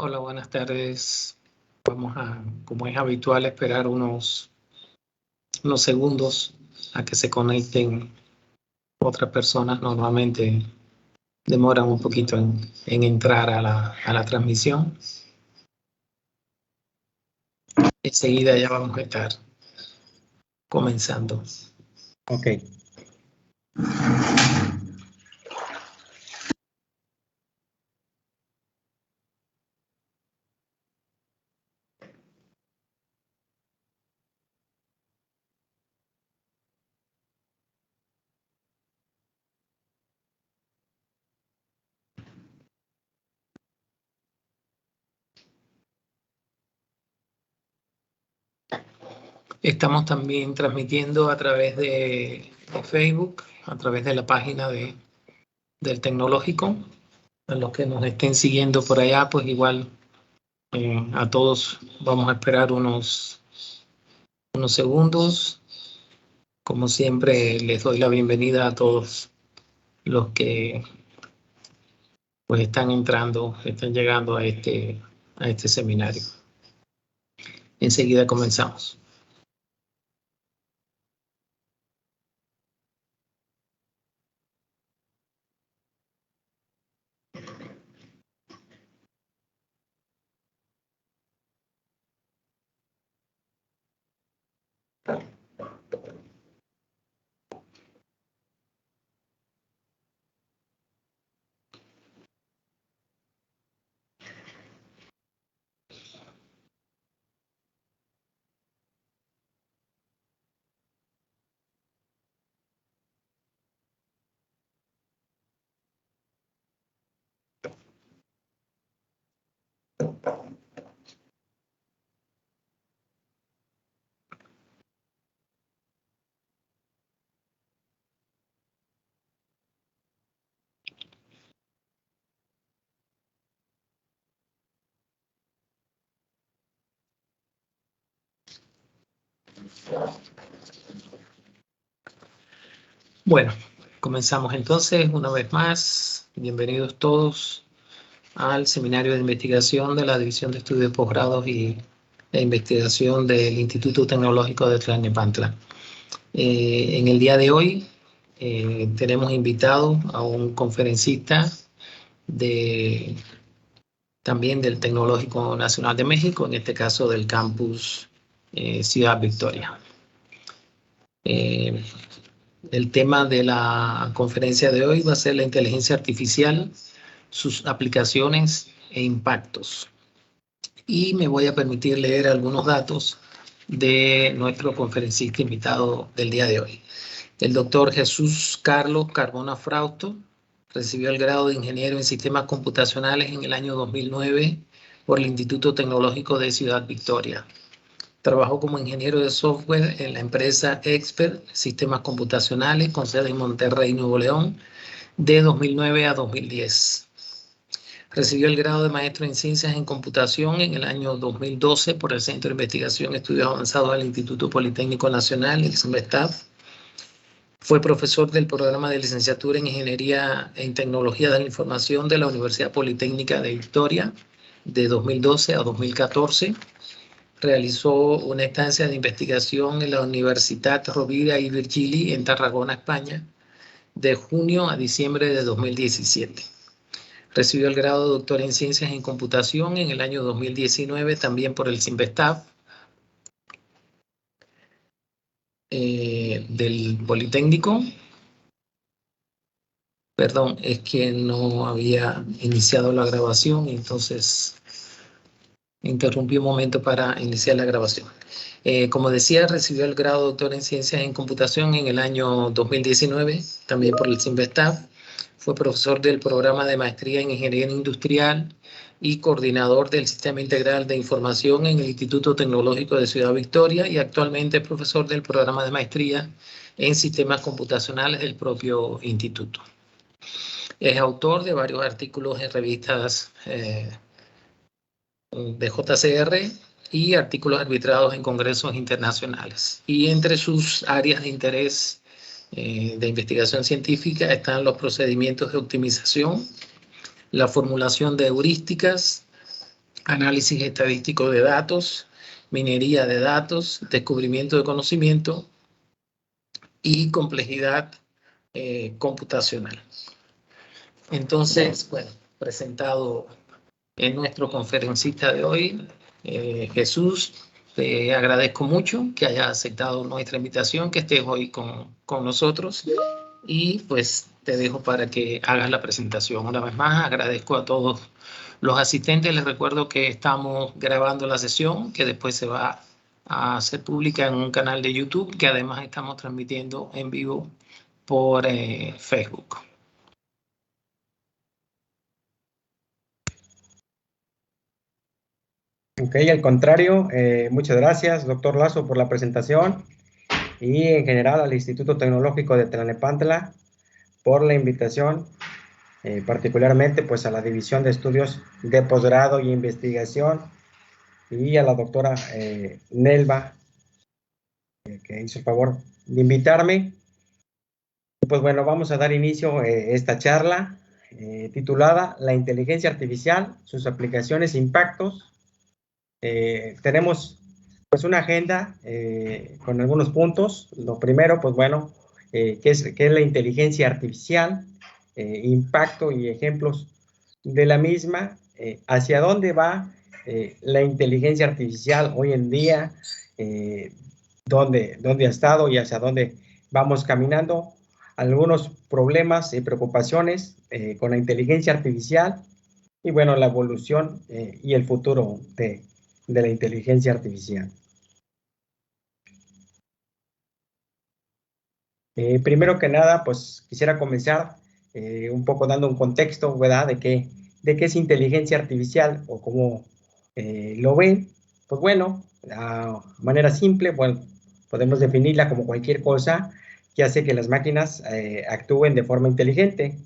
Hola, buenas tardes. Vamos a, como es habitual, esperar unos segundos a que se conecten otras personas. Normalmente demoran un poquito en entrar a la transmisión. Enseguida ya vamos a estar comenzando. Ok. Estamos también transmitiendo a través de Facebook, a través de la página del Tecnológico. A los que nos estén siguiendo por allá, pues igual a todos vamos a esperar unos segundos. Como siempre, les doy la bienvenida a todos los que pues están llegando a este seminario. Enseguida comenzamos. Bueno, comenzamos entonces una vez más. Bienvenidos todos al seminario de investigación de la División de Estudios Posgrados y de Investigación del Instituto Tecnológico de Tlalnepantla. En el día de hoy tenemos invitado a un conferencista también del Tecnológico Nacional de México, en este caso del campus Ciudad Victoria. El tema de la conferencia de hoy va a ser la inteligencia artificial, sus aplicaciones e impactos. Y me voy a permitir leer algunos datos de nuestro conferencista invitado del día de hoy. El doctor Jesús Carlos Carbona Frausto recibió el grado de ingeniero en sistemas computacionales en el año 2009 por el Instituto Tecnológico de Ciudad Victoria. Trabajó como ingeniero de software en la empresa Expert Sistemas Computacionales con sede en Monterrey, Nuevo León, de 2009 a 2010. Recibió el grado de maestro en Ciencias en Computación en el año 2012 por el Centro de Investigación y Estudios Avanzados del Instituto Politécnico Nacional, el CIMBESTAF. Fue profesor del programa de licenciatura en Ingeniería en Tecnología de la Información de la Universidad Politécnica de Victoria de 2012 a 2014. Realizó una estancia de investigación en la Universitat Rovira i Virgili en Tarragona, España, de junio a diciembre de 2017. Recibió el grado de doctor en Ciencias en Computación en el año 2019, también por el CIMBESTAF del Politécnico. Perdón, es que no había iniciado la grabación, entonces interrumpí un momento para iniciar la grabación. Como decía, recibió el grado de doctor en Ciencias en Computación en el año 2019, también por el CIMBESTAF. Fue profesor del programa de maestría en Ingeniería Industrial y coordinador del Sistema Integral de Información en el Instituto Tecnológico de Ciudad Victoria y actualmente es profesor del programa de maestría en Sistemas Computacionales del propio instituto. Es autor de varios artículos en revistas de JCR y artículos arbitrados en congresos internacionales. Y entre sus áreas de interés de investigación científica están los procedimientos de optimización, la formulación de heurísticas, análisis estadístico de datos, minería de datos, descubrimiento de conocimiento y complejidad computacional. Entonces, bueno, presentado en nuestro conferencista de hoy, Jesús, te agradezco mucho que hayas aceptado nuestra invitación, que estés hoy con nosotros y pues te dejo para que hagas la presentación. Una vez más, agradezco a todos los asistentes. Les recuerdo que estamos grabando la sesión, que después se va a hacer pública en un canal de YouTube, que además estamos transmitiendo en vivo por Facebook. Ok, al contrario, muchas gracias, doctor Lazo, por la presentación y en general al Instituto Tecnológico de Tlalnepantla por la invitación, particularmente pues a la División de Estudios de Posgrado y Investigación y a la doctora Nelva, que hizo el favor de invitarme. Pues bueno, vamos a dar inicio a esta charla titulada La inteligencia artificial, sus aplicaciones e impactos. Tenemos pues una agenda con algunos puntos. Lo primero, pues bueno, ¿qué es la inteligencia artificial? Impacto y ejemplos de la misma. ¿Hacia dónde va la inteligencia artificial hoy en día? ¿Dónde ha estado y hacia dónde vamos caminando? Algunos problemas y preocupaciones con la inteligencia artificial y bueno, la evolución y el futuro de la inteligencia artificial. Primero que nada, pues quisiera comenzar un poco dando un contexto, ¿verdad? De qué es inteligencia artificial o cómo lo ven. Pues bueno, de manera simple, bueno, podemos definirla como cualquier cosa que hace que las máquinas actúen de forma inteligente.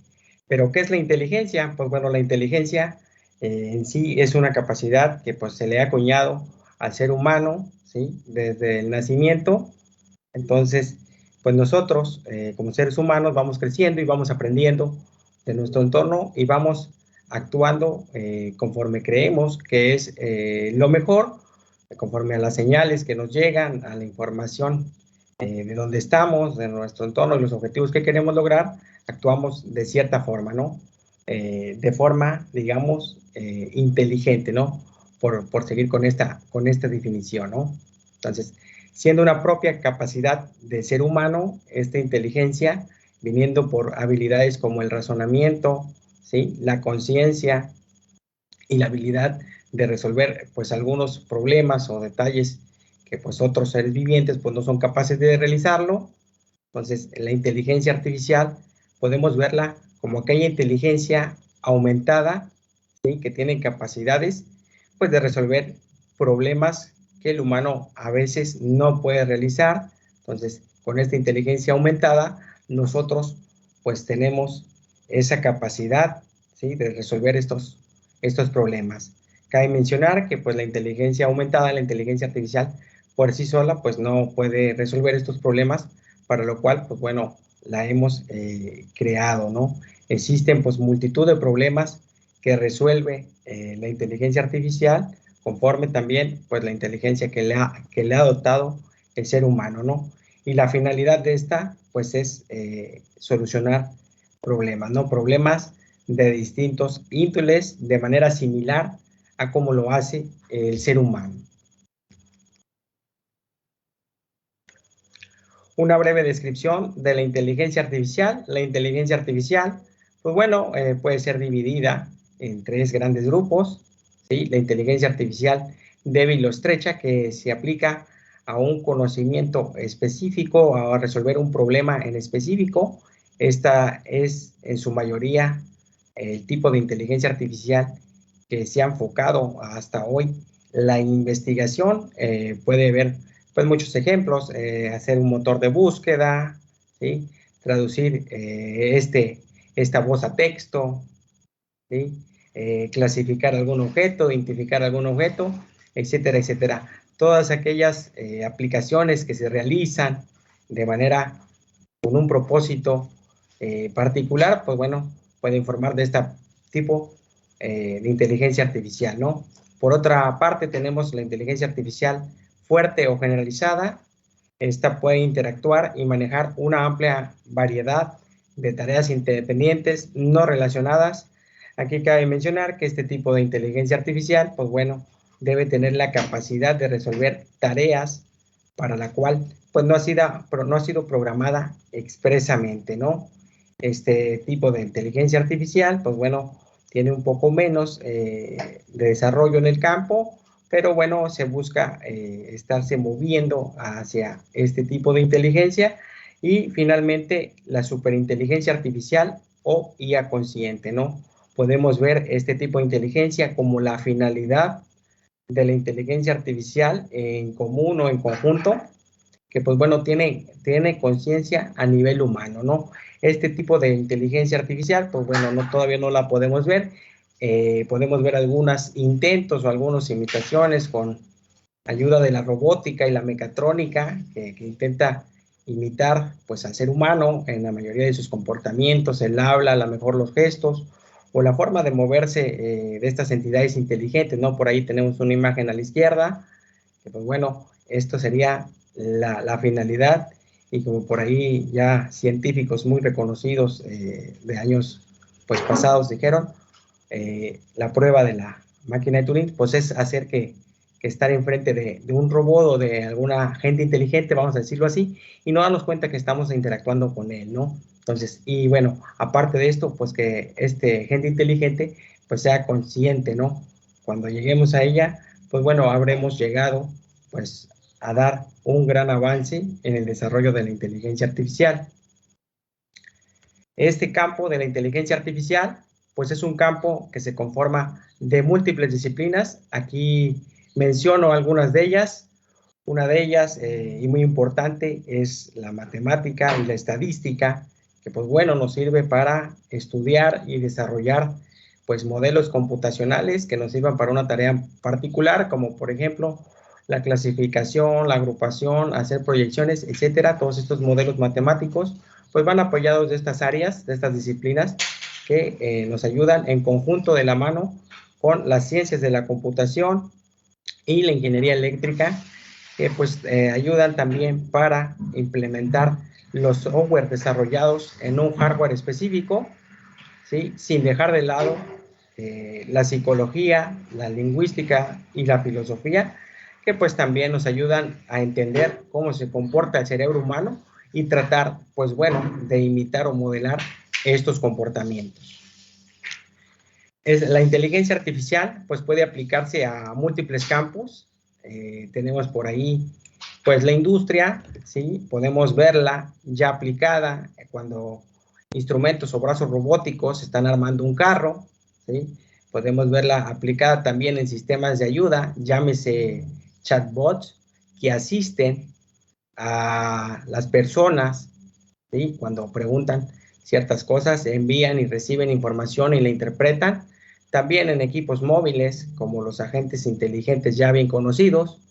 Pero ¿qué es la inteligencia? Pues bueno, la inteligencia en sí es una capacidad que pues se le ha acuñado al ser humano, ¿sí? Desde el nacimiento. Entonces, pues nosotros como seres humanos vamos creciendo y vamos aprendiendo de nuestro entorno y vamos actuando conforme creemos que es lo mejor, conforme a las señales que nos llegan, a la información de dónde estamos, de nuestro entorno y los objetivos que queremos lograr, actuamos de cierta forma, ¿no? De forma, digamos, inteligente, ¿no? Por seguir con esta definición, ¿no? Entonces, siendo una propia capacidad de ser humano, esta inteligencia, viniendo por habilidades como el razonamiento, ¿sí? La conciencia y la habilidad de resolver pues algunos problemas o detalles que pues otros seres vivientes pues no son capaces de realizarlo. Entonces, la inteligencia artificial podemos verla como aquella inteligencia aumentada, ¿sí? Que tiene capacidades pues de resolver problemas que el humano a veces no puede realizar. Entonces, con esta inteligencia aumentada, nosotros pues tenemos esa capacidad, ¿sí? De resolver estos problemas. Cabe mencionar que pues la inteligencia aumentada, la inteligencia artificial, por sí sola, pues no puede resolver estos problemas, para lo cual, pues bueno, la hemos creado, ¿no? Existen pues multitud de problemas que resuelve la inteligencia artificial, conforme también pues la inteligencia que le ha dotado el ser humano, ¿no? Y la finalidad de esta pues es solucionar problemas, ¿no? Problemas de distintos índoles de manera similar a como lo hace el ser humano. Una breve descripción de la inteligencia artificial. La inteligencia artificial, pues bueno, puede ser dividida en tres grandes grupos, ¿sí? La inteligencia artificial débil o estrecha, que se aplica a un conocimiento específico, a resolver un problema en específico. Esta es en su mayoría el tipo de inteligencia artificial que se ha enfocado hasta hoy. La investigación puede ver pues muchos ejemplos, hacer un motor de búsqueda, ¿sí? Traducir esta voz a texto, ¿sí? Clasificar algún objeto, identificar algún objeto, etcétera, etcétera. Todas aquellas aplicaciones que se realizan de manera con un propósito particular, pues bueno, pueden formar de este tipo de inteligencia artificial, ¿no? Por otra parte, tenemos la inteligencia artificial fuerte o generalizada. Esta puede interactuar y manejar una amplia variedad de tareas independientes no relacionadas. Aquí cabe mencionar que este tipo de inteligencia artificial, pues bueno, debe tener la capacidad de resolver tareas para la cual pues no ha sido programada expresamente, ¿no? Este tipo de inteligencia artificial, pues bueno, tiene un poco menos de desarrollo en el campo, pero bueno, se busca estarse moviendo hacia este tipo de inteligencia. Y finalmente la superinteligencia artificial o IA consciente, ¿no? Podemos ver este tipo de inteligencia como la finalidad de la inteligencia artificial en común o en conjunto, que pues bueno, tiene conciencia a nivel humano, ¿no? Este tipo de inteligencia artificial, pues bueno, todavía no la podemos ver. Podemos ver algunos intentos o algunas imitaciones con ayuda de la robótica y la mecatrónica, que intenta imitar pues al ser humano en la mayoría de sus comportamientos, el habla, a lo mejor los gestos, o la forma de moverse de estas entidades inteligentes, ¿no? Por ahí tenemos una imagen a la izquierda, que pues bueno, esto sería la finalidad, y como por ahí ya científicos muy reconocidos de años pues pasados dijeron, la prueba de la máquina de Turing pues es hacer que estar enfrente de un robot o de alguna gente inteligente, vamos a decirlo así, y no darnos cuenta que estamos interactuando con él, ¿no? Entonces, y bueno, aparte de esto, pues que este gente inteligente pues sea consciente, ¿no? Cuando lleguemos a ella, pues bueno, habremos llegado pues a dar un gran avance en el desarrollo de la inteligencia artificial. Este campo de la inteligencia artificial, pues es un campo que se conforma de múltiples disciplinas. Aquí menciono algunas de ellas. Una de ellas, y muy importante, es la matemática y la estadística, que pues bueno, nos sirve para estudiar y desarrollar pues modelos computacionales que nos sirvan para una tarea particular, como por ejemplo la clasificación, la agrupación, hacer proyecciones, etcétera. Todos estos modelos matemáticos pues van apoyados de estas áreas, de estas disciplinas que nos ayudan en conjunto de la mano con las ciencias de la computación y la ingeniería eléctrica, que pues ayudan también para implementar los software desarrollados en un hardware específico, ¿sí? Sin dejar de lado la psicología, la lingüística y la filosofía, que pues también nos ayudan a entender cómo se comporta el cerebro humano y tratar, pues bueno, de imitar o modelar estos comportamientos. La inteligencia artificial pues puede aplicarse a múltiples campos. Tenemos por ahí pues la industria, ¿sí? Podemos verla ya aplicada cuando instrumentos o brazos robóticos están armando un carro, ¿sí? Podemos verla aplicada también en sistemas de ayuda, llámese chatbots, que asisten a las personas, ¿sí? Cuando preguntan ciertas cosas, envían y reciben información y la interpretan. También en equipos móviles, como los agentes inteligentes ya bien conocidos,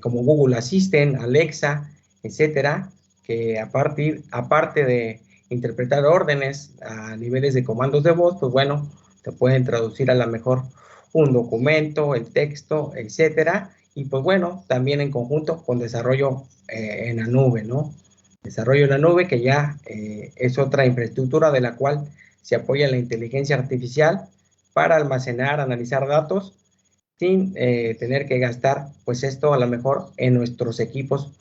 como Google Assistant, Alexa, etcétera, que aparte de interpretar órdenes a niveles de comandos de voz, pues bueno, te pueden traducir a lo mejor un documento, el texto, etcétera, y pues bueno, también en conjunto con desarrollo en la nube, ¿no? Desarrollo en la nube, que ya es otra infraestructura de la cual se apoya la inteligencia artificial para almacenar, analizar datos sin tener que gastar, pues esto a lo mejor en nuestros equipos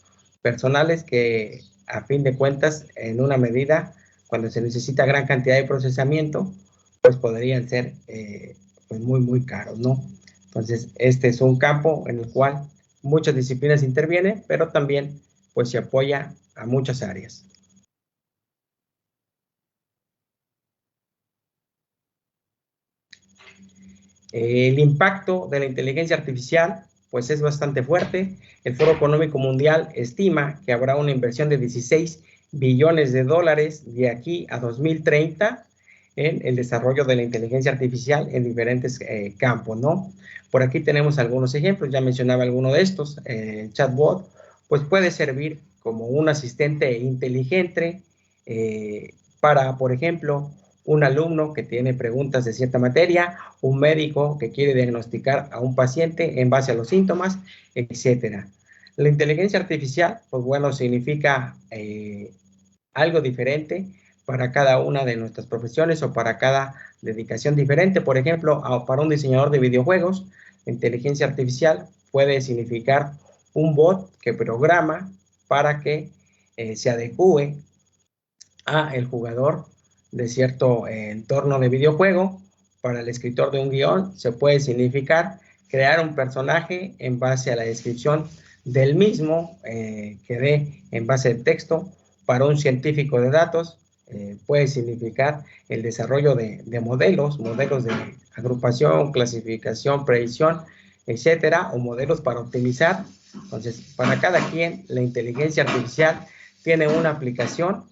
personales, que a fin de cuentas, en una medida, cuando se necesita gran cantidad de procesamiento, pues podrían ser pues muy caros, ¿no? Entonces, este es un campo en el cual muchas disciplinas intervienen, pero también pues se apoya a muchas áreas. El impacto de la inteligencia artificial pues es bastante fuerte. El Foro Económico Mundial estima que habrá una inversión de 16 billones de dólares de aquí a 2030 en el desarrollo de la inteligencia artificial en diferentes campos, ¿no? Por aquí tenemos algunos ejemplos, ya mencionaba alguno de estos. El chatbot pues puede servir como un asistente inteligente para, por ejemplo, un alumno que tiene preguntas de cierta materia, un médico que quiere diagnosticar a un paciente en base a los síntomas, etcétera. La inteligencia artificial, pues bueno, significa algo diferente para cada una de nuestras profesiones o para cada dedicación diferente. Por ejemplo, para un diseñador de videojuegos, la inteligencia artificial puede significar un bot que programa para que se adecue a el jugador de cierto entorno de videojuego. Para el escritor de un guión se puede significar crear un personaje en base a la descripción del mismo que dé en base de texto. Para un científico de datos puede significar el desarrollo de modelos de agrupación, clasificación, predicción, etcétera, o modelos para optimizar. Entonces, para cada quien, la inteligencia artificial tiene una aplicación.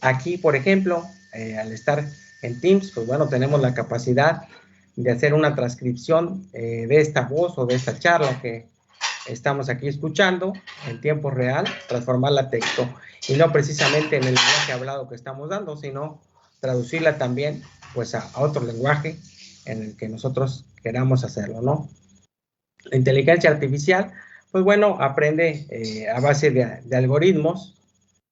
Aquí, por ejemplo, al estar en Teams, pues bueno, tenemos la capacidad de hacer una transcripción de esta voz o de esta charla que estamos aquí escuchando en tiempo real, transformarla a texto, y no precisamente en el lenguaje hablado que estamos dando, sino traducirla también pues a otro lenguaje en el que nosotros queramos hacerlo, ¿no? La inteligencia artificial, pues bueno, aprende a base de algoritmos,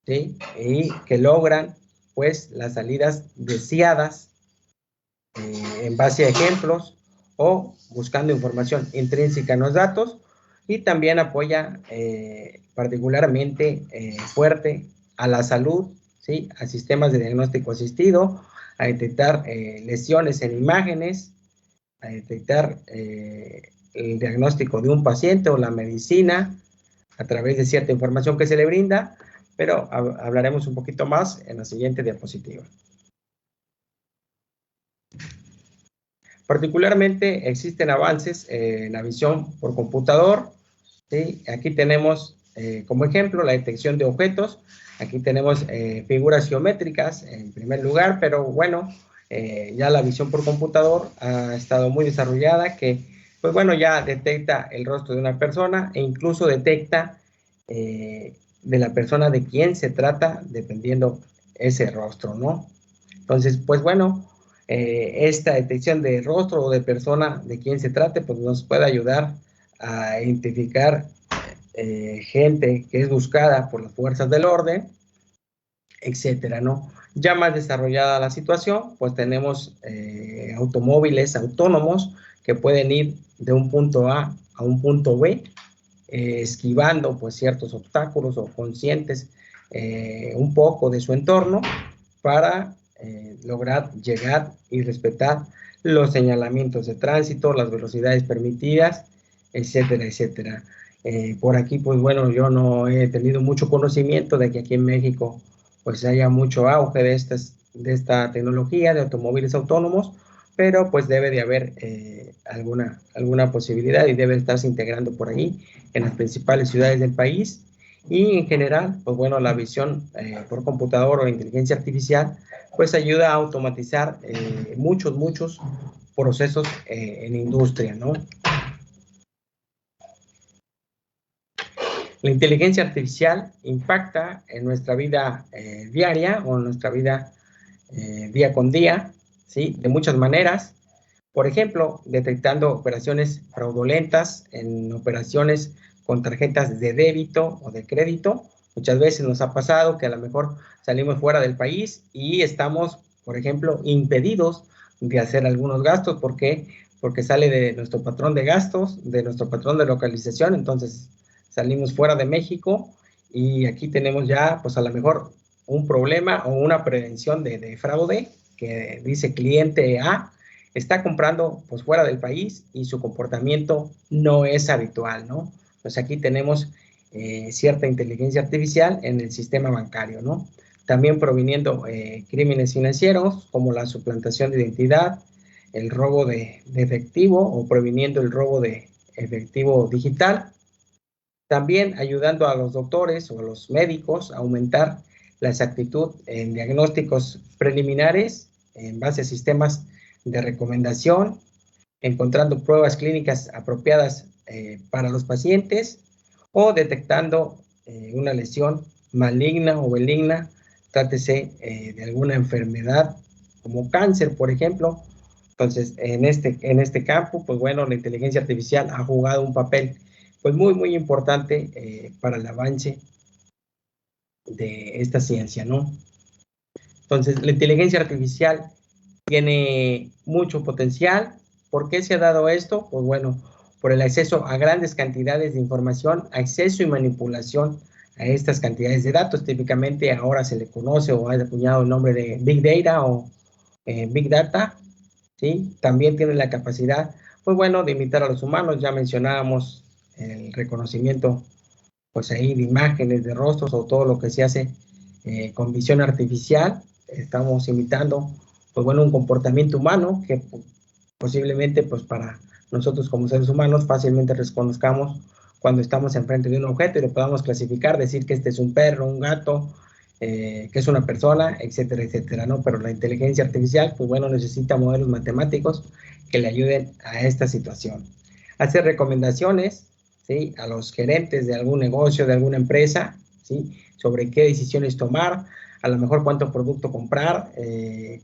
¿sí? Y que logran pues las salidas deseadas en base a ejemplos o buscando información intrínseca en los datos, y también apoya particularmente fuerte a la salud, ¿sí? A sistemas de diagnóstico asistido, a detectar lesiones en imágenes, a detectar el diagnóstico de un paciente o la medicina a través de cierta información que se le brinda, pero hablaremos un poquito más en la siguiente diapositiva. Particularmente existen avances en la visión por computador, ¿sí? Aquí tenemos como ejemplo la detección de objetos. Aquí tenemos figuras geométricas en primer lugar, pero bueno, ya la visión por computador ha estado muy desarrollada, que pues bueno, ya detecta el rostro de una persona e incluso detecta de la persona de quién se trata, dependiendo ese rostro, ¿no? Entonces, pues bueno, esta detección de rostro o de persona de quién se trate, pues nos puede ayudar a identificar gente que es buscada por las fuerzas del orden, etcétera, ¿no? Ya más desarrollada la situación, pues tenemos automóviles autónomos que pueden ir de un punto A a un punto B, esquivando pues ciertos obstáculos o conscientes un poco de su entorno para lograr llegar y respetar los señalamientos de tránsito, las velocidades permitidas, etcétera, etcétera. Por aquí, pues bueno, yo no he tenido mucho conocimiento de que aquí en México pues haya mucho auge de esta tecnología de automóviles autónomos, pero pues debe de haber alguna posibilidad y debe estarse integrando por ahí en las principales ciudades del país. Y en general, pues bueno, la visión por computador o inteligencia artificial pues ayuda a automatizar muchos procesos en industria, ¿no? La inteligencia artificial impacta en nuestra vida diaria o en nuestra vida día con día, ¿sí? De muchas maneras. Por ejemplo, detectando operaciones fraudulentas en operaciones con tarjetas de débito o de crédito. Muchas veces nos ha pasado que a lo mejor salimos fuera del país y estamos, por ejemplo, impedidos de hacer algunos gastos. ¿Por qué? Porque sale de nuestro patrón de gastos, de nuestro patrón de localización. Entonces salimos fuera de México y aquí tenemos ya, pues a lo mejor un problema o una prevención de fraude que dice cliente A está comprando pues fuera del país y su comportamiento no es habitual, ¿no? Pues aquí tenemos cierta inteligencia artificial en el sistema bancario, ¿no? También proviniendo crímenes financieros como la suplantación de identidad, el robo de efectivo o previniendo el robo de efectivo digital. También ayudando a los doctores o a los médicos a aumentar la exactitud en diagnósticos preliminares en base a sistemas de recomendación, encontrando pruebas clínicas apropiadas para los pacientes o detectando una lesión maligna o benigna, trátese de alguna enfermedad como cáncer, por ejemplo. Entonces, en este campo, pues bueno, la inteligencia artificial ha jugado un papel pues muy importante para el avance de esta ciencia, ¿no? Entonces, la inteligencia artificial tiene mucho potencial. ¿Por qué se ha dado esto? Pues bueno, por el acceso a grandes cantidades de información, acceso y manipulación a estas cantidades de datos. Típicamente ahora se le conoce o ha acuñado el nombre de Big Data o Big Data, ¿sí? También tiene la capacidad, pues bueno, de imitar a los humanos. Ya mencionábamos el reconocimiento, pues ahí, de imágenes, de rostros o todo lo que se hace con visión artificial. Estamos imitando, pues bueno, un comportamiento humano que posiblemente, pues para nosotros como seres humanos fácilmente reconozcamos cuando estamos enfrente de un objeto y lo podamos clasificar, decir que este es un perro, un gato, que es una persona, etcétera, etcétera, ¿no? Pero la inteligencia artificial, pues bueno, necesita modelos matemáticos que le ayuden a esta situación. Hacer recomendaciones, ¿sí?, a los gerentes de algún negocio, de alguna empresa, ¿sí?, sobre qué decisiones tomar, a lo mejor cuánto producto comprar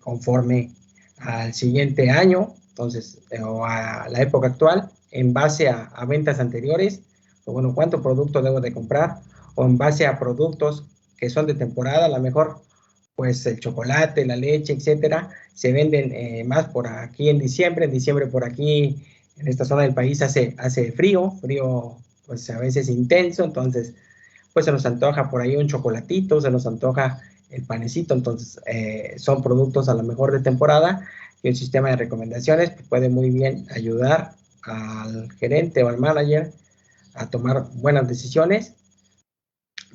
conforme al siguiente año, entonces, o a la época actual, en base a ventas anteriores, o bueno, cuánto producto debo de comprar, o en base a productos que son de temporada, a lo mejor, pues el chocolate, la leche, etcétera, se venden más por aquí en diciembre por aquí, en esta zona del país hace frío, pues a veces intenso, entonces, pues se nos antoja por ahí un chocolatito, se nos antoja el panecito, entonces son productos a lo mejor de temporada y un sistema de recomendaciones pues, puede muy bien ayudar al gerente o al manager a tomar buenas decisiones.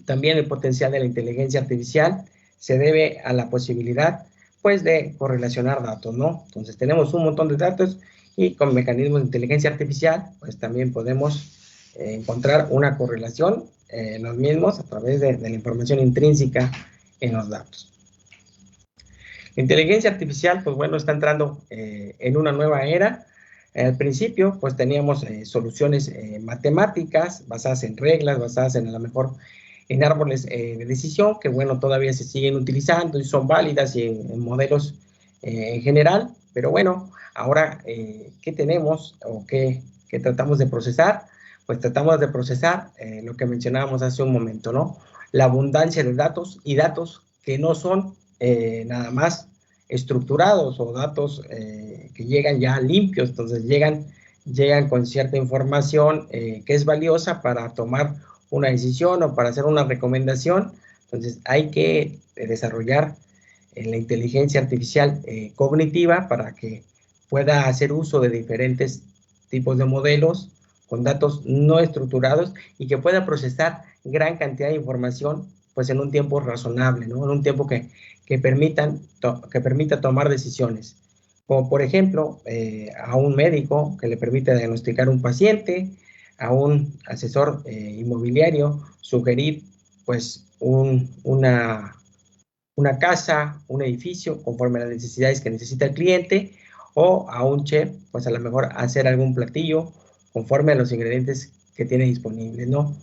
También el potencial de la inteligencia artificial se debe a la posibilidad pues de correlacionar datos, ¿no? Entonces tenemos un montón de datos y con mecanismos de inteligencia artificial pues también podemos encontrar una correlación en los mismos a través de la información intrínseca en los datos. La inteligencia artificial, pues bueno, está entrando en una nueva era. Al principio, pues teníamos soluciones matemáticas basadas en reglas, basadas en a lo mejor en árboles de decisión, que bueno, todavía se siguen utilizando y son válidas y en modelos en general, pero bueno, ahora, ¿qué tenemos o qué tratamos de procesar? Pues tratamos de procesar lo que mencionábamos hace un momento, ¿no? La abundancia de datos y datos que no son nada más estructurados o datos que llegan ya limpios, entonces llegan con cierta información que es valiosa para tomar una decisión o para hacer una recomendación. Entonces hay que desarrollar la inteligencia artificial cognitiva para que pueda hacer uso de diferentes tipos de modelos con datos no estructurados y que pueda procesar gran cantidad de información pues en un tiempo razonable, ¿no? En un tiempo que permita tomar decisiones. Como por ejemplo, a un médico que le permita diagnosticar un paciente, a un asesor inmobiliario sugerir pues una casa, un edificio conforme a las necesidades que necesita el cliente, o a un chef pues a lo mejor hacer algún platillo conforme a los ingredientes que tiene disponibles, ¿no?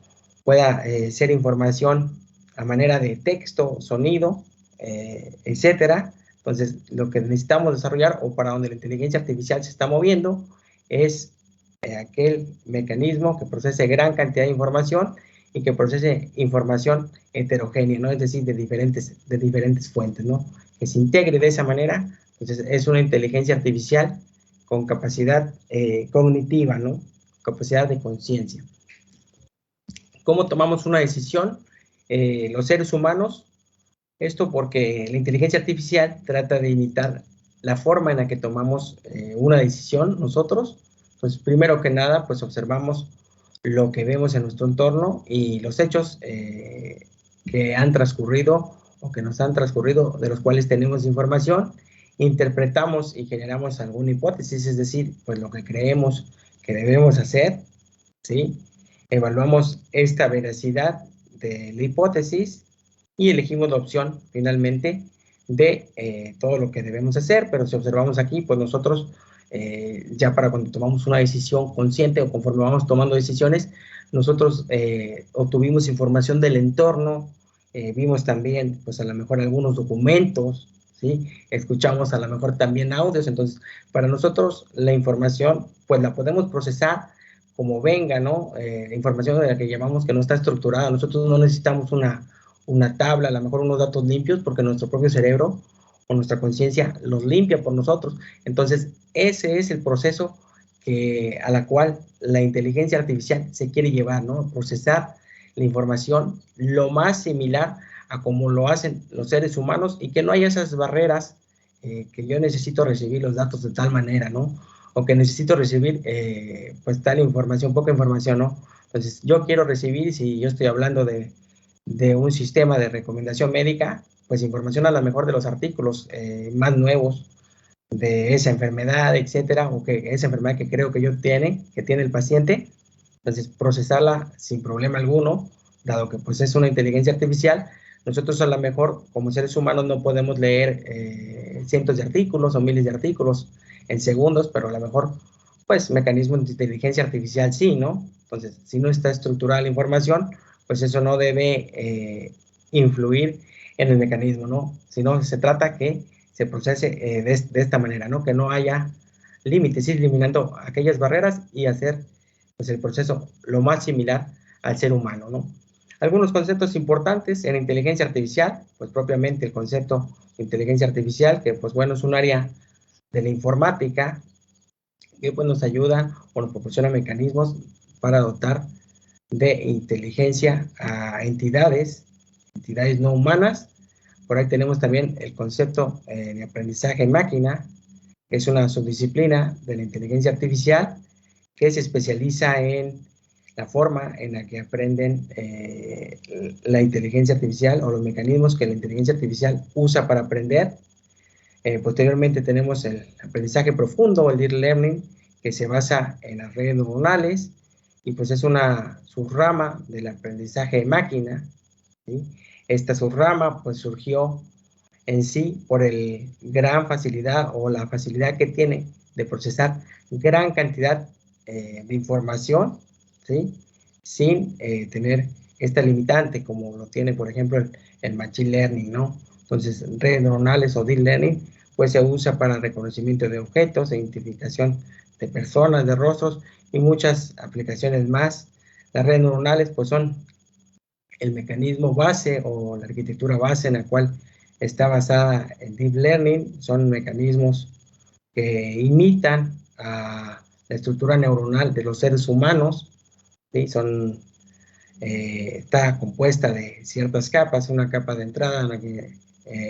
Pueda ser información a manera de texto, sonido, etcétera. Entonces, lo que necesitamos desarrollar o para donde la inteligencia artificial se está moviendo es aquel mecanismo que procese gran cantidad de información y que procese información heterogénea, ¿no? Es decir, de diferentes fuentes, ¿no? Que se integre de esa manera. Entonces, es una inteligencia artificial con capacidad cognitiva, ¿no? Capacidad de conciencia. ¿Cómo tomamos una decisión? Los seres humanos, esto porque la inteligencia artificial trata de imitar la forma en la que tomamos una decisión nosotros. Pues primero que nada, pues observamos lo que vemos en nuestro entorno y los hechos que han transcurrido o que nos han transcurrido, de los cuales tenemos información, interpretamos y generamos alguna hipótesis, es decir, pues lo que creemos que debemos hacer, ¿sí? Evaluamos esta veracidad de la hipótesis y elegimos la opción finalmente de todo lo que debemos hacer, pero si observamos aquí, pues nosotros ya para cuando tomamos una decisión consciente o conforme vamos tomando decisiones, nosotros obtuvimos información del entorno, vimos también, pues a lo mejor algunos documentos, ¿sí? Escuchamos a lo mejor también audios, entonces para nosotros la información pues la podemos procesar como venga, ¿no? Información de la que llamamos que no está estructurada, nosotros no necesitamos una tabla, a lo mejor unos datos limpios, porque nuestro propio cerebro o nuestra conciencia los limpia por nosotros. Entonces ese es el proceso a la cual la inteligencia artificial se quiere llevar, ¿no? Procesar la información lo más similar a como lo hacen los seres humanos y que no haya esas barreras que yo necesito recibir los datos de tal manera, ¿no? O que necesito recibir pues tal información, poca información, ¿no? Entonces yo quiero recibir, si yo estoy hablando de un sistema de recomendación médica, pues información a lo mejor de los artículos más nuevos de esa enfermedad, etcétera, o que esa enfermedad que creo que que tiene el paciente, entonces procesarla sin problema alguno, dado que pues es una inteligencia artificial. Nosotros a lo mejor como seres humanos no podemos leer cientos de artículos o miles de artículos en segundos, pero a lo mejor pues mecanismos de inteligencia artificial sí, ¿no? Entonces, si no está estructurada la información, pues eso no debe influir en el mecanismo, ¿no? Sino se trata que se procese de esta manera, ¿no? Que no haya límites, ir eliminando aquellas barreras y hacer pues, el proceso lo más similar al ser humano, ¿no? Algunos conceptos importantes en inteligencia artificial, pues propiamente el concepto de inteligencia artificial, que pues bueno, es un área de la informática que pues nos ayuda o nos proporciona mecanismos para dotar de inteligencia a entidades no humanas. Por ahí tenemos también el concepto de aprendizaje en máquina, que es una subdisciplina de la inteligencia artificial que se especializa en la forma en la que aprenden la inteligencia artificial o los mecanismos que la inteligencia artificial usa para aprender. Posteriormente tenemos el aprendizaje profundo o el deep learning, que se basa en las redes neuronales y pues es una subrama del aprendizaje de máquina, ¿sí? Esta subrama pues surgió en sí por el gran facilidad o la facilidad que tiene de procesar gran cantidad de información, ¿sí? Sin tener esta limitante como lo tiene, por ejemplo, el machine learning, ¿no? Entonces, redes neuronales o deep learning, pues se usa para reconocimiento de objetos, identificación de personas, de rostros y muchas aplicaciones más. Las redes neuronales, pues son el mecanismo base o la arquitectura base en la cual está basada el deep learning. Son mecanismos que imitan a la estructura neuronal de los seres humanos, ¿sí? Está compuesta de ciertas capas, una capa de entrada en la que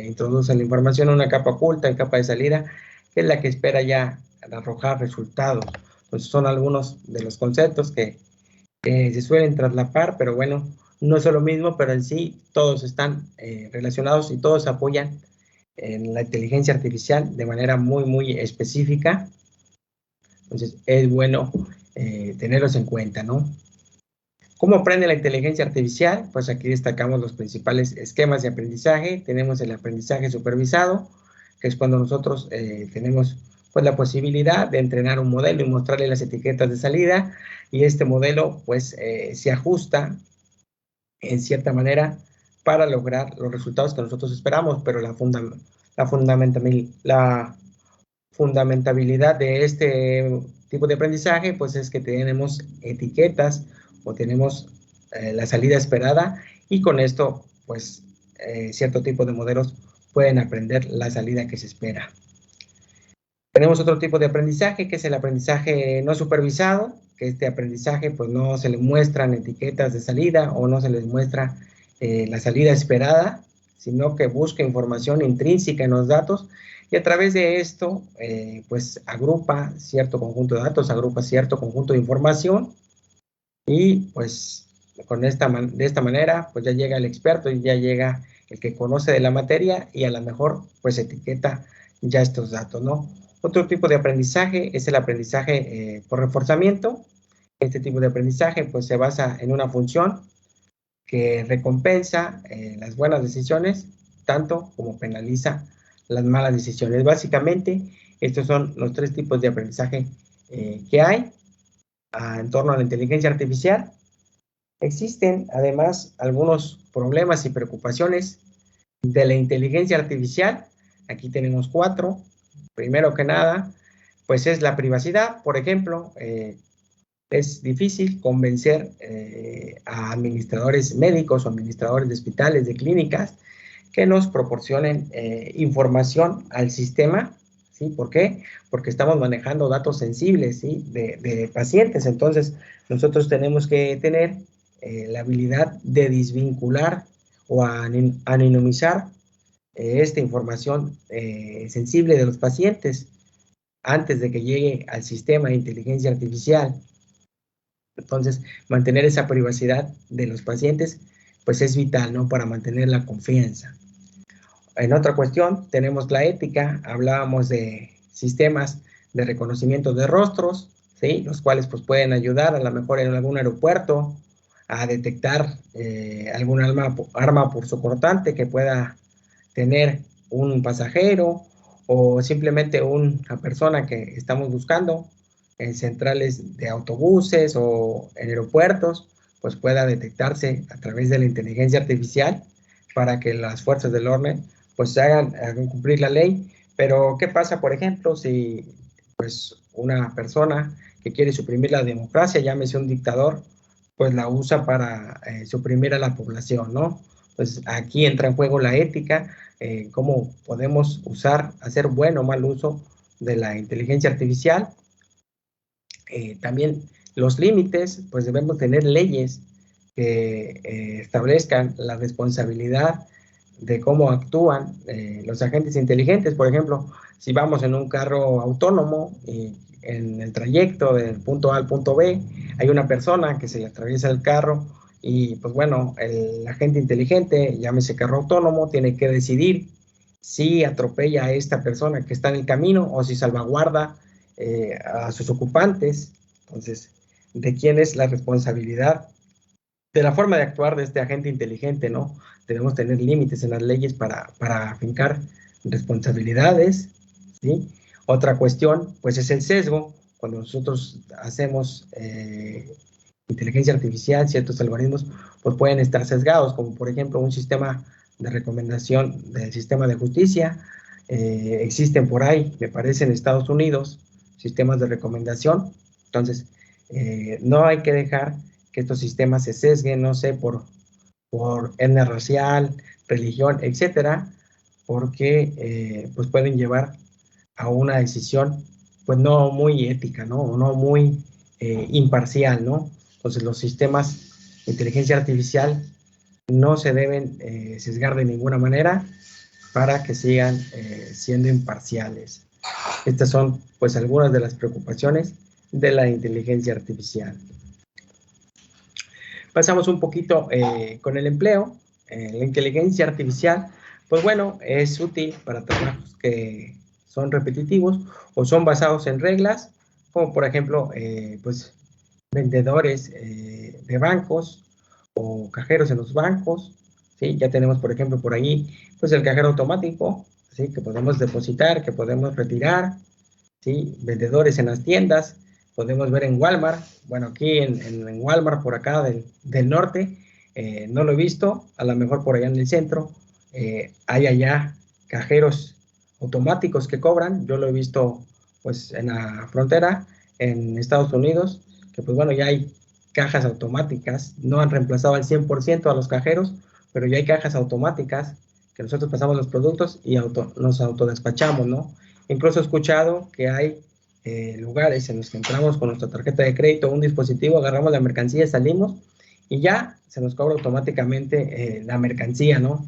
introduce la información, una capa oculta y capa de salida, que es la que espera ya arrojar resultados. Entonces son algunos de los conceptos que se suelen traslapar, pero bueno, no es lo mismo, pero en sí todos están relacionados y todos apoyan en la inteligencia artificial de manera muy, muy específica. Entonces es bueno tenerlos en cuenta, ¿no? ¿Cómo aprende la inteligencia artificial? Pues aquí destacamos los principales esquemas de aprendizaje. Tenemos el aprendizaje supervisado, que es cuando nosotros tenemos pues la posibilidad de entrenar un modelo y mostrarle las etiquetas de salida, y este modelo pues se ajusta en cierta manera para lograr los resultados que nosotros esperamos, pero la fundamentabilidad de este tipo de aprendizaje pues es que tenemos etiquetas o tenemos la salida esperada, y con esto pues cierto tipo de modelos pueden aprender la salida que se espera. Tenemos otro tipo de aprendizaje, que es el aprendizaje no supervisado, que este aprendizaje pues no se le muestran etiquetas de salida o no se les muestra la salida esperada, sino que busca información intrínseca en los datos y a través de esto pues agrupa cierto conjunto de datos, agrupa cierto conjunto de información y pues de esta manera pues ya llega el experto y ya llega el que conoce de la materia y a lo mejor pues etiqueta ya estos datos, ¿no? Otro tipo de aprendizaje es el aprendizaje por reforzamiento. Este tipo de aprendizaje pues se basa en una función que recompensa las buenas decisiones tanto como penaliza las malas decisiones. Básicamente estos son los tres tipos de aprendizaje que hay en torno a la inteligencia artificial. Existen además algunos problemas y preocupaciones de la inteligencia artificial, Aquí tenemos 4. Primero que nada, pues es la privacidad. Por ejemplo, es difícil convencer a administradores médicos o administradores de hospitales, de clínicas, que nos proporcionen información al sistema, ¿sí? ¿Por qué? Porque estamos manejando datos sensibles, ¿sí? de pacientes. Entonces, nosotros tenemos que tener la habilidad de desvincular o anonimizar esta información sensible de los pacientes antes de que llegue al sistema de inteligencia artificial. Entonces, mantener esa privacidad de los pacientes, pues es vital, ¿no? Para mantener la confianza. En otra cuestión, tenemos la ética. Hablábamos de sistemas de reconocimiento de rostros, ¿sí? Los cuales pues pueden ayudar a lo mejor en algún aeropuerto a detectar algún arma punzocortante que pueda tener un pasajero o simplemente una persona que estamos buscando en centrales de autobuses o en aeropuertos, pues pueda detectarse a través de la inteligencia artificial para que las fuerzas del orden pues hagan cumplir la ley. Pero ¿qué pasa, por ejemplo, si pues una persona que quiere suprimir la democracia, llámese un dictador, pues la usa para suprimir a la población, ¿no? Pues aquí entra en juego la ética, cómo podemos hacer buen o mal uso de la inteligencia artificial. También los límites, pues debemos tener leyes que establezcan la responsabilidad de cómo actúan los agentes inteligentes. Por ejemplo, si vamos en un carro autónomo y en el trayecto del punto A al punto B, hay una persona que se le atraviesa el carro y pues bueno, el agente inteligente, llámese carro autónomo, tiene que decidir si atropella a esta persona que está en el camino o si salvaguarda a sus ocupantes. Entonces, ¿de quién es la responsabilidad de la forma de actuar de este agente inteligente, ¿no? Debemos tener límites en las leyes para afincar responsabilidades, ¿sí? Otra cuestión, pues es el sesgo. Cuando nosotros hacemos inteligencia artificial, ciertos algoritmos, pues pueden estar sesgados, como por ejemplo un sistema de recomendación del sistema de justicia. Existen por ahí, me parece, en Estados Unidos, sistemas de recomendación. Entonces, no hay que dejar que estos sistemas se sesguen, no sé, por etnia racial, religión, etcétera, porque pues pueden llevar a una decisión pues no muy ética, ¿no? O no muy imparcial, ¿no? Entonces los sistemas de inteligencia artificial no se deben sesgar de ninguna manera para que sigan siendo imparciales. Estas son pues algunas de las preocupaciones de la inteligencia artificial. Pasamos un poquito con el empleo. La inteligencia artificial, pues bueno, es útil para trabajos que son repetitivos o son basados en reglas, como por ejemplo, pues vendedores de bancos o cajeros en los bancos, ¿sí? Ya tenemos, por ejemplo, por ahí, pues el cajero automático, ¿sí? Que podemos depositar, que podemos retirar, ¿sí? Vendedores en las tiendas, podemos ver en Walmart, bueno, aquí en Walmart por acá del norte, no lo he visto, a lo mejor por allá en el centro, hay allá cajeros automáticos que cobran, yo lo he visto pues en la frontera, en Estados Unidos, que pues bueno, ya hay cajas automáticas, no han reemplazado al 100% a los cajeros, pero ya hay cajas automáticas que nosotros pasamos los productos y nos autodespachamos, ¿no? Incluso he escuchado que hay lugares en los que entramos con nuestra tarjeta de crédito, un dispositivo, agarramos la mercancía, salimos y ya se nos cobra automáticamente la mercancía, ¿no?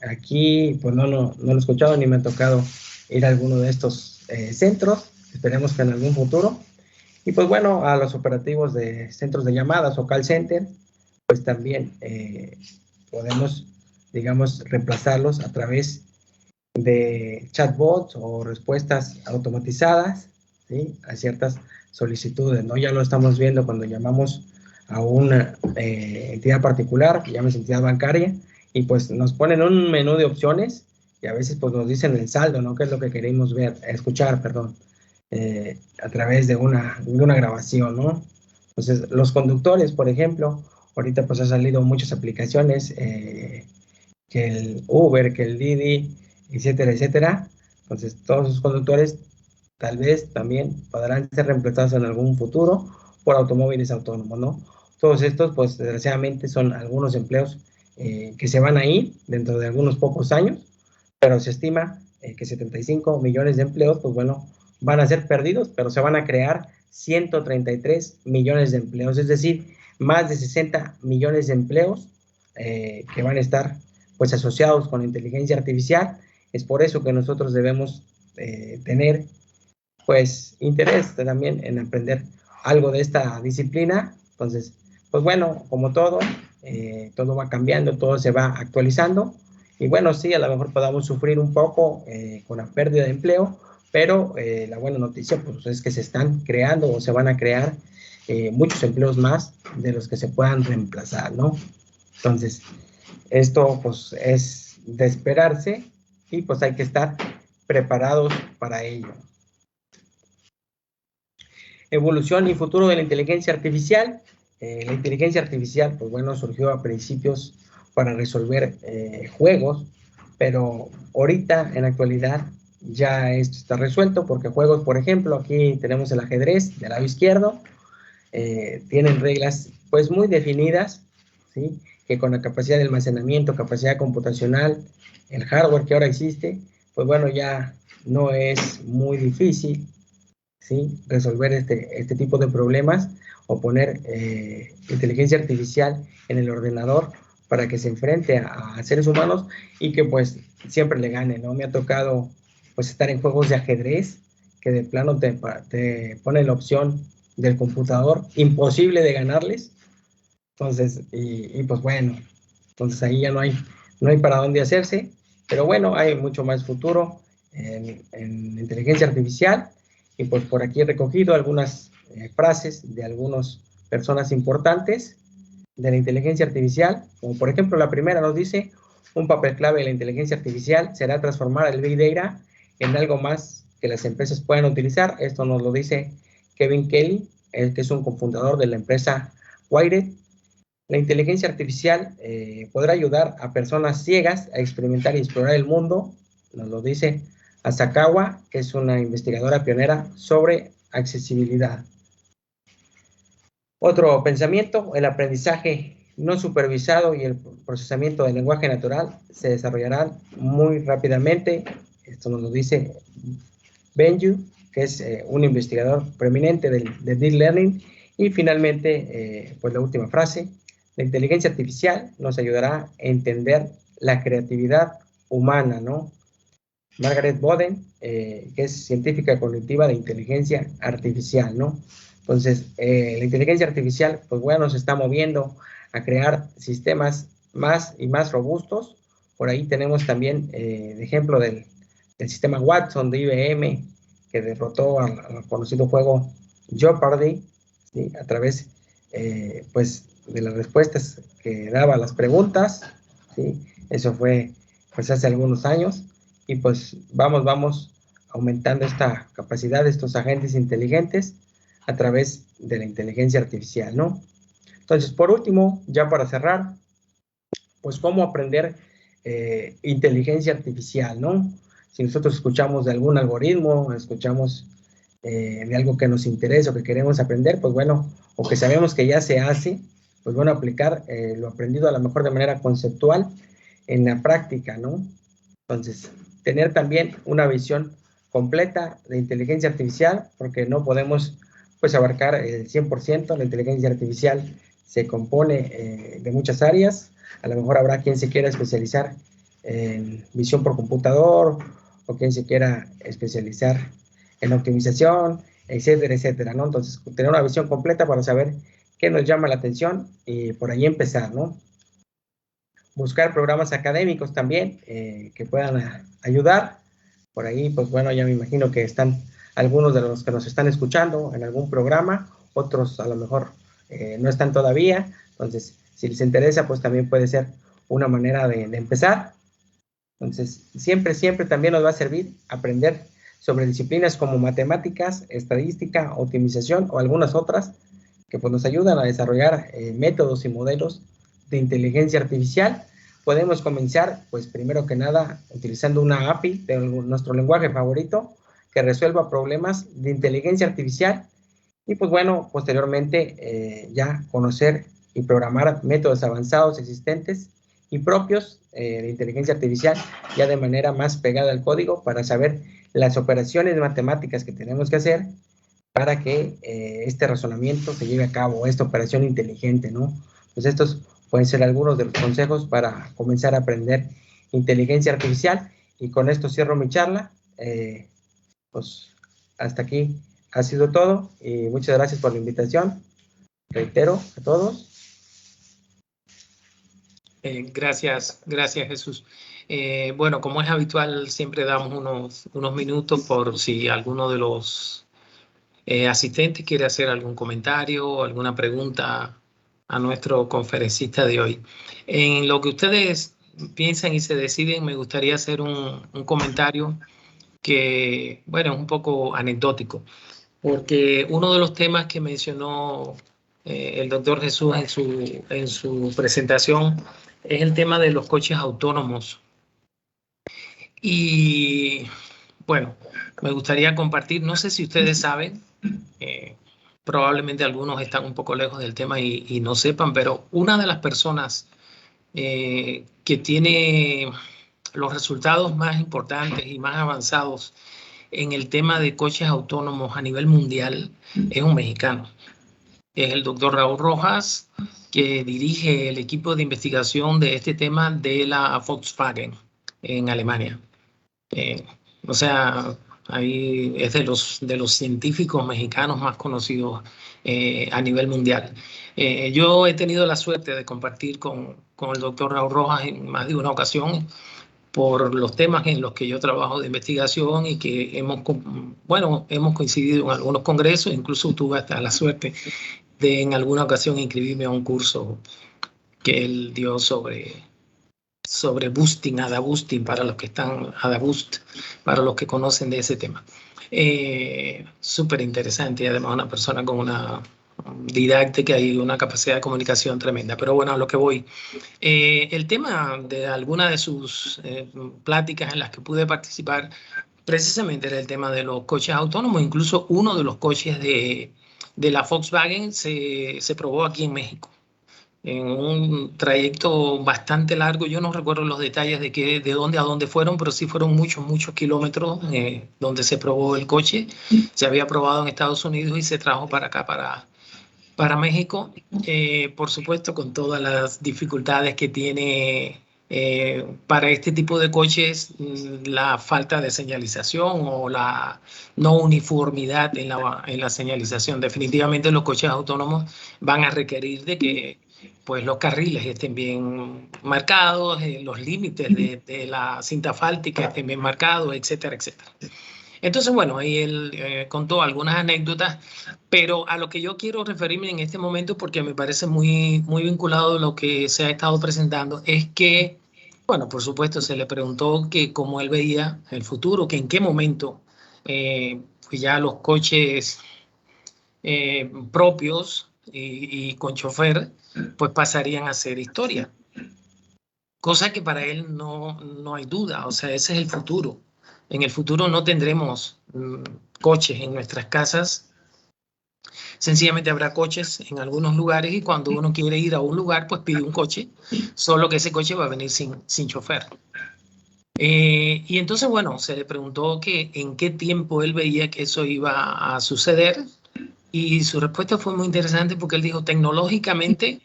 Aquí pues no lo he escuchado ni me ha tocado ir a alguno de estos centros, esperemos que en algún futuro. Y pues bueno, a los operativos de centros de llamadas o call center, pues también podemos, digamos, reemplazarlos a través de chatbots o respuestas automatizadas, ¿sí? A ciertas solicitudes, ¿no? Ya lo estamos viendo cuando llamamos a una entidad particular, que llámese entidad bancaria, y pues nos ponen un menú de opciones y a veces pues nos dicen el saldo, ¿no? ¿Qué es lo que queremos ver, escuchar, perdón, a través de una grabación, ¿no? Entonces, los conductores, por ejemplo, ahorita pues ha salido muchas aplicaciones, que el Uber, que el Didi, etcétera, etcétera, Entonces, todos esos conductores tal vez también podrán ser reemplazados en algún futuro por automóviles autónomos, ¿no? Todos estos, pues, desgraciadamente son algunos empleos que se van a ir dentro de algunos pocos años, pero se estima que 75 millones de empleos, pues bueno, van a ser perdidos, pero se van a crear 133 millones de empleos, es decir, más de 60 millones de empleos que van a estar pues asociados con la inteligencia artificial. Es por eso que nosotros debemos tener pues interés también en aprender algo de esta disciplina. Entonces, pues bueno, como todo, todo va cambiando, todo se va actualizando. Y bueno, sí, a lo mejor podamos sufrir un poco con la pérdida de empleo, pero la buena noticia pues, es que se están creando o se van a crear muchos empleos más de los que se puedan reemplazar, ¿no? Entonces, esto pues es de esperarse y pues hay que estar preparados para ello. Evolución y futuro de la inteligencia artificial. La inteligencia artificial, pues bueno, surgió a principios para resolver juegos, pero ahorita, en la actualidad, ya esto está resuelto porque juegos, por ejemplo, aquí tenemos el ajedrez del lado izquierdo, tienen reglas pues muy definidas, ¿sí? Que con la capacidad de almacenamiento, capacidad computacional, el hardware que ahora existe, pues bueno, ya no es muy difícil, ¿sí? Resolver este tipo de problemas o poner inteligencia artificial en el ordenador para que se enfrente a seres humanos y que pues siempre le gane, ¿no? Me ha tocado pues estar en juegos de ajedrez que de plano te pone la opción del computador, imposible de ganarles. Entonces, y pues bueno, entonces ahí ya no hay para dónde hacerse, pero bueno, hay mucho más futuro en inteligencia artificial. Y pues por aquí he recogido algunas frases de algunas personas importantes de la inteligencia artificial, como por ejemplo la primera nos dice, un papel clave de la inteligencia artificial será transformar el Big Data en algo más que las empresas puedan utilizar. Esto nos lo dice Kevin Kelly, que es un cofundador de la empresa Wired. La inteligencia artificial podrá ayudar a personas ciegas a experimentar y explorar el mundo, nos lo dice Asakawa, que es una investigadora pionera sobre accesibilidad. Otro pensamiento, el aprendizaje no supervisado y el procesamiento del lenguaje natural se desarrollarán muy rápidamente. Esto nos lo dice Benju, que es un investigador preeminente de Deep Learning. Y finalmente, pues la última frase, la inteligencia artificial nos ayudará a entender la creatividad humana, ¿no? Margaret Boden, que es científica cognitiva de inteligencia artificial, ¿no? Entonces, la inteligencia artificial, pues bueno, se está moviendo a crear sistemas más y más robustos. Por ahí tenemos también el ejemplo del sistema Watson de IBM, que derrotó al conocido juego Jeopardy, ¿sí? A través, pues, de las respuestas que daba a las preguntas, ¿sí? Eso fue, pues, hace algunos años. Y pues vamos aumentando esta capacidad de estos agentes inteligentes a través de la inteligencia artificial, ¿no? Entonces, por último, ya para cerrar, pues cómo aprender inteligencia artificial, ¿no? Si nosotros escuchamos de algún algoritmo, escuchamos de algo que nos interesa o que queremos aprender, pues bueno, o que sabemos que ya se hace, pues bueno, aplicar lo aprendido a lo mejor de manera conceptual en la práctica, ¿no? Entonces, tener también una visión completa de inteligencia artificial, porque no podemos pues abarcar el 100%, la inteligencia artificial se compone de muchas áreas, a lo mejor habrá quien se quiera especializar en visión por computador, o quien se quiera especializar en optimización, etcétera, etcétera, ¿no? Entonces, tener una visión completa para saber qué nos llama la atención y por ahí empezar, ¿no? Buscar programas académicos también que puedan ayudar. Por ahí, pues bueno, ya me imagino que están algunos de los que nos están escuchando en algún programa, otros a lo mejor no están todavía. Entonces, si les interesa, pues también puede ser una manera de empezar. Entonces, siempre también nos va a servir aprender sobre disciplinas como matemáticas, estadística, optimización o algunas otras que pues nos ayudan a desarrollar métodos y modelos de inteligencia artificial podemos comenzar, pues primero que nada, utilizando una API de nuestro lenguaje favorito que resuelva problemas de inteligencia artificial y pues bueno, posteriormente ya conocer y programar métodos avanzados existentes y propios de inteligencia artificial ya de manera más pegada al código para saber las operaciones matemáticas que tenemos que hacer para que este razonamiento se lleve a cabo, esta operación inteligente, ¿no? Pues estos pueden ser algunos de los consejos para comenzar a aprender inteligencia artificial y con esto cierro mi charla. Pues hasta aquí ha sido todo y muchas gracias por la invitación. Reitero a todos. Gracias Jesús. Bueno, como es habitual, siempre damos unos minutos por si alguno de los asistentes quiere hacer algún comentario o alguna pregunta a nuestro conferencista de hoy. En lo que ustedes piensan y se deciden, me gustaría hacer un comentario que, bueno, es un poco anecdótico, porque uno de los temas que mencionó el doctor Jesús en su presentación es el tema de los coches autónomos. Y bueno, me gustaría compartir, no sé si ustedes saben, probablemente algunos están un poco lejos del tema y no sepan, pero una de las personas que tiene los resultados más importantes y más avanzados en el tema de coches autónomos a nivel mundial es un mexicano. Es el doctor Raúl Rojas, que dirige el equipo de investigación de este tema de la Volkswagen en Alemania. O sea, ahí es de los científicos mexicanos más conocidos a nivel mundial. Yo he tenido la suerte de compartir con el doctor Raúl Rojas en más de una ocasión por los temas en los que yo trabajo de investigación y que hemos coincidido en algunos congresos, incluso tuve hasta la suerte de en alguna ocasión inscribirme a un curso que él dio sobre boosting, AdaBoosting, para los que están, AdaBoost, para los que conocen de ese tema. Súper interesante y además una persona con una didáctica y una capacidad de comunicación tremenda. Pero bueno, a lo que voy. El tema de alguna de sus pláticas en las que pude participar precisamente era el tema de los coches autónomos. Incluso uno de los coches de la Volkswagen se probó aquí en México en un trayecto bastante largo. Yo no recuerdo los detalles de dónde a dónde fueron, pero sí fueron muchos kilómetros donde se probó el coche. Se había probado en Estados Unidos y se trajo para acá, para México, por supuesto con todas las dificultades que tiene para este tipo de coches la falta de señalización o la no uniformidad en la señalización. Definitivamente los coches autónomos van a requerir de que pues, los carriles estén bien marcados, los límites de la cinta asfáltica estén bien marcados, etcétera, etcétera. Entonces, bueno, ahí él contó algunas anécdotas, pero a lo que yo quiero referirme en este momento, porque me parece muy vinculado a lo que se ha estado presentando, es que, bueno, por supuesto, se le preguntó que cómo él veía el futuro, que en qué momento pues ya los coches propios y con chofer, pues pasarían a ser historia. Cosa que para él no hay duda, o sea, ese es el futuro. En el futuro no tendremos coches en nuestras casas. Sencillamente habrá coches en algunos lugares y cuando uno quiere ir a un lugar, pues pide un coche, solo que ese coche va a venir sin chofer. Y entonces, bueno, se le preguntó que en qué tiempo él veía que eso iba a suceder y su respuesta fue muy interesante porque él dijo, tecnológicamente,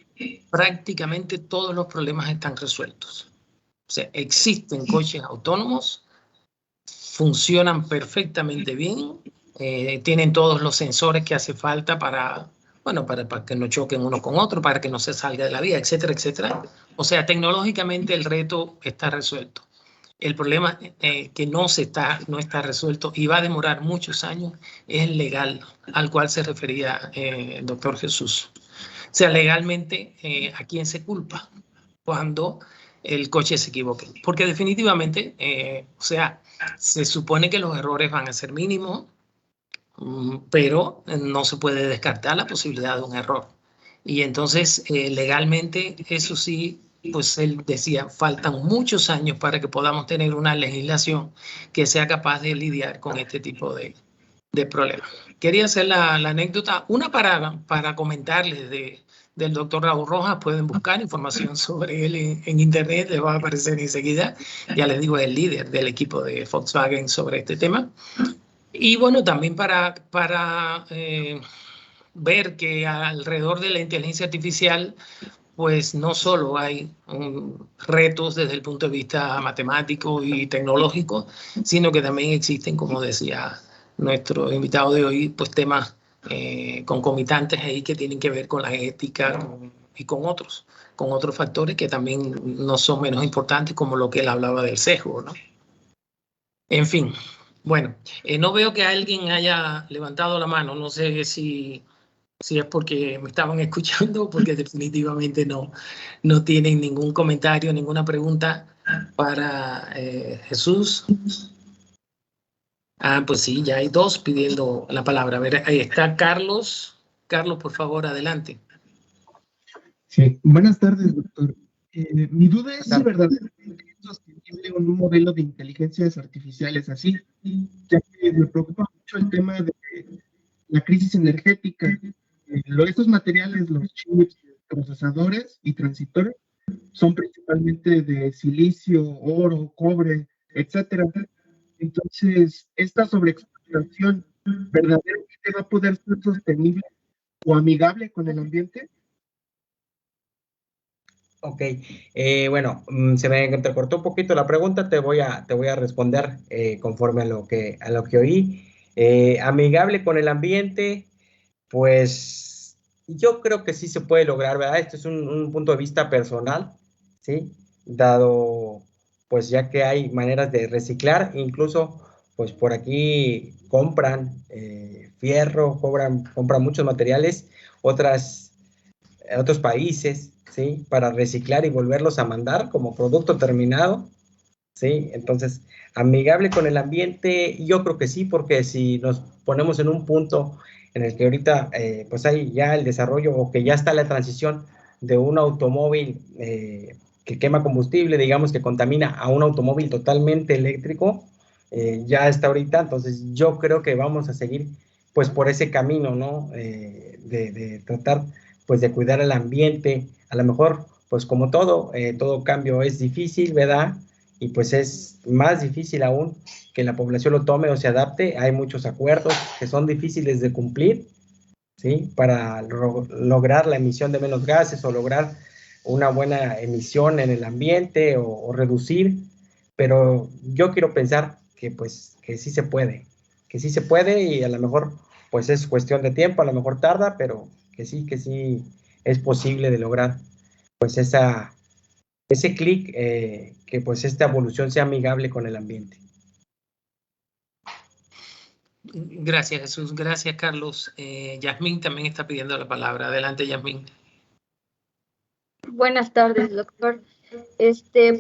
prácticamente todos los problemas están resueltos. O sea, existen coches autónomos, funcionan perfectamente bien, tienen todos los sensores que hace falta para que no choquen uno con otro, para que no se salga de la vía, etcétera, etcétera. O sea, tecnológicamente el reto está resuelto. El problema que no está resuelto y va a demorar muchos años es el legal, al cual se refería el doctor Jesús. O sea, legalmente, ¿a quién se culpa cuando el coche se equivoque? Porque definitivamente, o sea, se supone que los errores van a ser mínimos, pero no se puede descartar la posibilidad de un error. Y entonces, legalmente, eso sí, pues él decía, faltan muchos años para que podamos tener una legislación que sea capaz de lidiar con este tipo de problemas. Quería hacer la anécdota, una para comentarles del doctor Raúl Rojas. Pueden buscar información sobre él en internet, les va a aparecer enseguida. Ya les digo, es el líder del equipo de Volkswagen sobre este tema. Y bueno, también para ver que alrededor de la inteligencia artificial, pues no solo hay retos desde el punto de vista matemático y tecnológico, sino que también existen, como decía nuestro invitado de hoy, pues temas concomitantes ahí que tienen que ver con la ética y con otros factores que también no son menos importantes, como lo que él hablaba del sesgo, ¿no? En fin, bueno, no veo que alguien haya levantado la mano. No sé si es porque me estaban escuchando, porque definitivamente no tienen ningún comentario, ninguna pregunta para Jesús. Ah, pues sí, ya hay dos pidiendo la palabra. A ver, ahí está Carlos. Carlos, por favor, adelante. Sí, buenas tardes, doctor. Mi duda es si verdaderamente es sostenible un modelo de inteligencias artificiales así, ya que me preocupa mucho el tema de la crisis energética. Estos materiales, los chips, procesadores y transistores, son principalmente de silicio, oro, cobre, etcétera. Entonces, esta sobreexplotación verdaderamente va a poder ser sostenible o amigable con el ambiente. Ok, bueno, se me entrecortó un poquito la pregunta, te voy a responder conforme a lo que oí. Amigable con el ambiente, pues yo creo que sí se puede lograr, ¿verdad? Esto es un punto de vista personal, ¿sí? Dado, pues ya que hay maneras de reciclar, incluso, pues por aquí compran fierro, compran muchos materiales, otros países, ¿sí? Para reciclar y volverlos a mandar como producto terminado, ¿sí? Entonces, amigable con el ambiente, yo creo que sí, porque si nos ponemos en un punto en el que ahorita, pues hay ya el desarrollo o que ya está la transición de un automóvil que quema combustible, digamos que contamina, a un automóvil totalmente eléctrico, ya está ahorita, entonces yo creo que vamos a seguir pues por ese camino, ¿no? De tratar pues de cuidar el ambiente, a lo mejor pues como todo cambio es difícil, ¿verdad? Y pues es más difícil aún que la población lo tome o se adapte. Hay muchos acuerdos que son difíciles de cumplir, ¿sí? Para lograr la emisión de menos gases o lograr una buena emisión en el ambiente o reducir, pero yo quiero pensar que pues que sí se puede y a lo mejor pues es cuestión de tiempo, a lo mejor tarda, pero que sí es posible de lograr pues ese clic, que pues esta evolución sea amigable con el ambiente. Gracias, Jesús. Gracias, Carlos. Yasmín también está pidiendo la palabra. Adelante, Yasmín. Buenas tardes, doctor.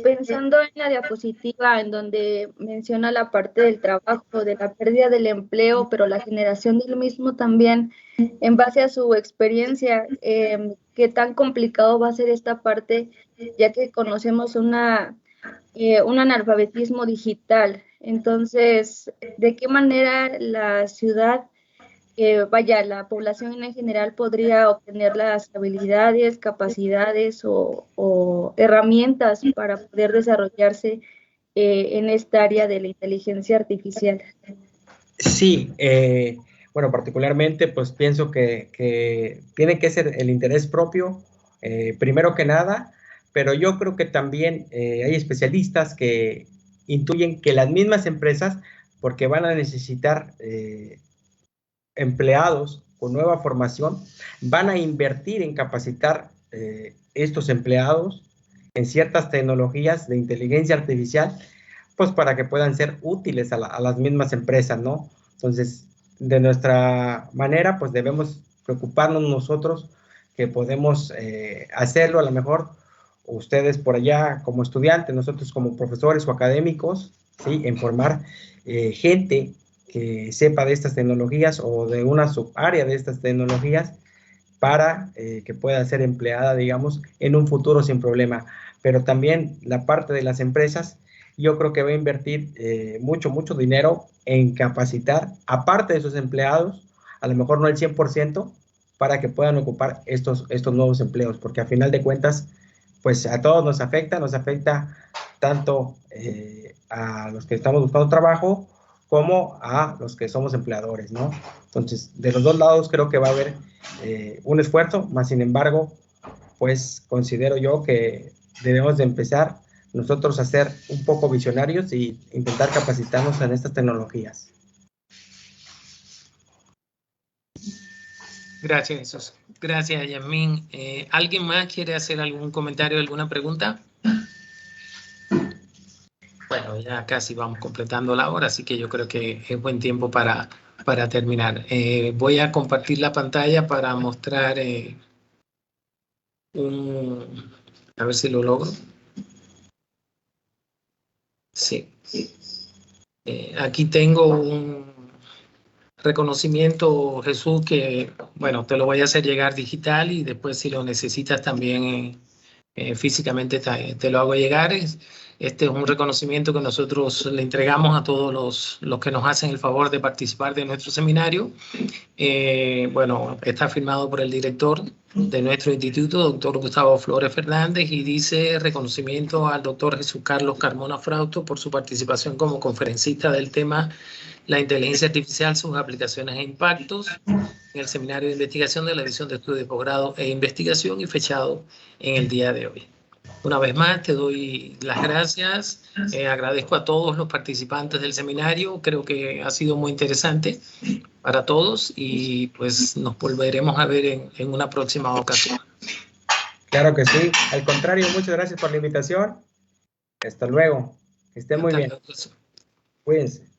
Pensando en la diapositiva en donde menciona la parte del trabajo, de la pérdida del empleo, pero la generación del mismo también, en base a su experiencia, ¿qué tan complicado va a ser esta parte, ya que conocemos un analfabetismo digital? Entonces, ¿de qué manera la ciudad, la población en general podría obtener las habilidades, capacidades o herramientas para poder desarrollarse en esta área de la inteligencia artificial? Sí, bueno, particularmente pues pienso que tiene que ser el interés propio, primero que nada, pero yo creo que también hay especialistas que intuyen que las mismas empresas, porque van a necesitar empleados con nueva formación, van a invertir en capacitar estos empleados en ciertas tecnologías de inteligencia artificial, pues para que puedan ser útiles a las mismas empresas, ¿no? Entonces, de nuestra manera, pues debemos preocuparnos nosotros que podemos hacerlo, a lo mejor ustedes por allá como estudiantes, nosotros como profesores o académicos, ¿sí? En formar gente que sepa de estas tecnologías o de una subárea de estas tecnologías para que pueda ser empleada, digamos, en un futuro sin problema. Pero también la parte de las empresas, yo creo que va a invertir mucho dinero en capacitar, aparte de sus empleados, a lo mejor no el 100%, para que puedan ocupar estos nuevos empleos, porque a final de cuentas, pues a todos nos afecta tanto a los que estamos buscando trabajo como a los que somos empleadores, ¿no? Entonces, de los dos lados creo que va a haber un esfuerzo, más sin embargo, pues considero yo que debemos de empezar nosotros a ser un poco visionarios y intentar capacitarnos en estas tecnologías. Gracias, Jesús. Gracias, Yasmín. ¿Alguien más quiere hacer algún comentario, alguna pregunta? Bueno, ya casi vamos completando la hora, así que yo creo que es buen tiempo para terminar. Voy a compartir la pantalla para mostrar a ver si lo logro. Sí. Aquí tengo un reconocimiento, Jesús, que, bueno, te lo voy a hacer llegar digital y después si lo necesitas también físicamente te lo hago llegar. Este es un reconocimiento que nosotros le entregamos a todos los que nos hacen el favor de participar de nuestro seminario. Bueno, está firmado por el director de nuestro instituto, doctor Gustavo Flores Fernández, y dice reconocimiento al doctor Jesús Carlos Carmona Frausto por su participación como conferencista del tema la inteligencia artificial, sus aplicaciones e impactos en el seminario de investigación de la División de Estudios de Posgrado e Investigación y fechado en el día de hoy. Una vez más te doy las gracias, agradezco a todos los participantes del seminario, creo que ha sido muy interesante para todos y pues nos volveremos a ver en una próxima ocasión. Claro que sí, al contrario, muchas gracias por la invitación. Hasta luego, que estén muy bien. Cuídense.